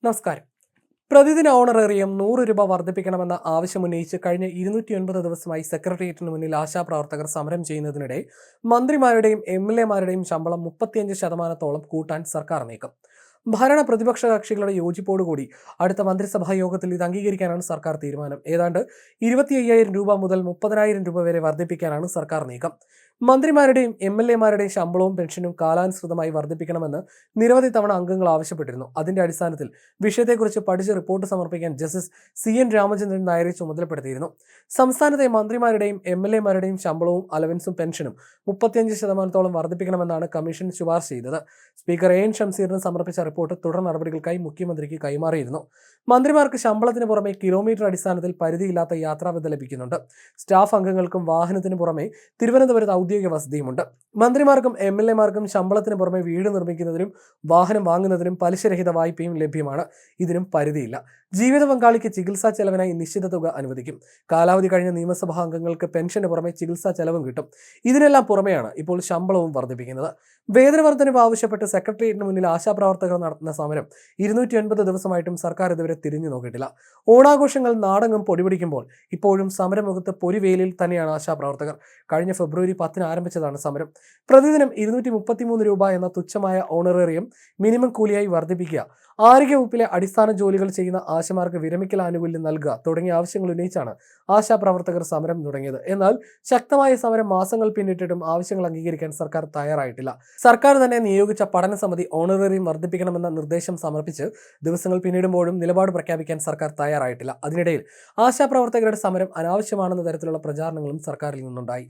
നമസ്കാരം. പ്രതിദിന ഓണറേറിയം 100 രൂപ വർദ്ധിപ്പിക്കണമെന്ന ആവശ്യമുന്നയിച്ച് കഴിഞ്ഞ 209 ദിവസമായി സെക്രട്ടേറിയറ്റിന് മുന്നിൽ ആശാപ്രവർത്തകർ സമരം ചെയ്യുന്നതിനിടെ മന്ത്രിമാരുടെയും MLA-മാരുടെയും ശമ്പളം 35% കൂട്ടാൻ സർക്കാർ നീക്കം. ഭരണ പ്രതിപക്ഷ കക്ഷികളുടെ യോജിപ്പോടുകൂടി അടുത്ത മന്ത്രിസഭാ യോഗത്തിൽ ഇത് അംഗീകരിക്കാനാണ് സർക്കാർ തീരുമാനം. ഏതാണ്ട് 25,000 രൂപ മുതൽ 30,000 രൂപ വരെ വർദ്ധിപ്പിക്കാനാണ് സർക്കാർ നീക്കം. മന്ത്രിമാരുടെയും MLA-മാരുടെയും ശമ്പളവും പെൻഷനും കാലാനുസൃതമായി വർദ്ധിപ്പിക്കണമെന്ന് നിരവധി തവണ അംഗങ്ങൾ ആവശ്യപ്പെട്ടിരുന്നു. അതിന്റെ അടിസ്ഥാനത്തിൽ വിഷയത്തെക്കുറിച്ച് പഠിച്ച് റിപ്പോർട്ട് സമർപ്പിക്കാൻ ജസ്റ്റിസ് CN രാമചന്ദ്രൻ നായരെ ചുമതലപ്പെടുത്തിയിരുന്നു. സംസ്ഥാനത്തെ മന്ത്രിമാരുടെയും MLA-മാരുടെയും ശമ്പളവും അലവൻസും പെൻഷനും 35% വർദ്ധിപ്പിക്കണമെന്നാണ് കമ്മീഷൻ ശുപാർശ ചെയ്തത്. സ്പീക്കർ AN ഷംസീറിന് സമർപ്പിച്ച റിപ്പോർട്ട് തുടർ നടപടികൾക്കായി മുഖ്യമന്ത്രിക്ക് കൈമാറിയിരുന്നു. മന്ത്രിമാർക്ക് ശമ്പളത്തിന് പുറമെ കിലോമീറ്റർ അടിസ്ഥാനത്തിൽ പരിധിയില്ലാത്ത യാത്രാവിധ ലഭിക്കുന്നുണ്ട്. സ്റ്റാഫ് അംഗങ്ങൾക്കും വാഹനത്തിന് പുറമെ തിരുവനന്തപുരത്ത് ഔദ്യോഗിക വസതിയുമുണ്ട്. മന്ത്രിമാർക്കും MLA-മാർക്കും ശമ്പളത്തിന് പുറമെ വീട് നിർമ്മിക്കുന്നതിനും വാഹനം വാങ്ങുന്നതിനും പലിശരഹിത വായ്പയും ലഭ്യമാണ്. ഇതിനും പരിധിയില്ല. ജീവിത പങ്കാളിക്ക് ചികിത്സാ ചെലവിനായി നിശ്ചിത തുക അനുവദിക്കും. കാലാവധി കഴിഞ്ഞ നിയമസഭാ അംഗങ്ങൾക്ക് പെൻഷന് പുറമെ ചികിത്സാ ചെലവും കിട്ടും. ഇതിനെല്ലാം പുറമെയാണ് ഇപ്പോൾ ശമ്പളവും വർദ്ധിപ്പിക്കുന്നത്. വേതന വർധനവ് ആവശ്യപ്പെട്ട് സെക്രട്ടേറിയറ്റിന് മുന്നിൽ ആശാപ്രവർത്തകർ നടത്തുന്ന സമരം 209 ദിവസമായിട്ടും സർക്കാർ ഇതുവരെ തിരിഞ്ഞു നോക്കിയിട്ടില്ല. ഓണാഘോഷങ്ങൾ നാടെങ്ങും പൊടിപിടിക്കുമ്പോൾ ഇപ്പോഴും സമരമുഖത്ത് പൊരിവെയിലിൽ തന്നെയാണ് ആശാപ്രവർത്തകർ. കഴിഞ്ഞ ഫെബ്രുവരി 10 ആരംഭിച്ചതാണ് സമരം. പ്രതിദിനം 233 രൂപ എന്ന തുച്ഛമായ ഓണറേറിയം മിനിമം കൂലിയായി വർദ്ധിപ്പിക്കുക, ആരോഗ്യവകുപ്പിലെ അടിസ്ഥാന ജോലികൾ ചെയ്യുന്ന ആശമാർക്ക് വിരമിക്കൽ ആനുകൂല്യം നൽകുക തുടങ്ങിയ ആവശ്യങ്ങൾ ഉന്നയിച്ചാണ് ആശാപ്രവർത്തകർ സമരം തുടങ്ങിയത്. എന്നാൽ ശക്തമായ സമരം മാസങ്ങൾ പിന്നിട്ടിട്ടും ആവശ്യങ്ങൾ അംഗീകരിക്കാൻ സർക്കാർ തയ്യാറായിട്ടില്ല. സർക്കാർ തന്നെ നിയോഗിച്ച പഠന സമിതി ഓണറേറിയം വർദ്ധിപ്പിക്കണമെന്ന നിർദ്ദേശം സമർപ്പിച്ച് ദിവസങ്ങൾ പിന്നിടുമ്പോഴും നിലപാട് പ്രഖ്യാപിക്കാൻ സർക്കാർ തയ്യാറായിട്ടില്ല. അതിനിടയിൽ ആശാപ്രവർത്തകരുടെ സമരം അനാവശ്യമാണെന്ന തരത്തിലുള്ള പ്രചാരണങ്ങളും സർക്കാരിൽ നിന്നുണ്ടായി.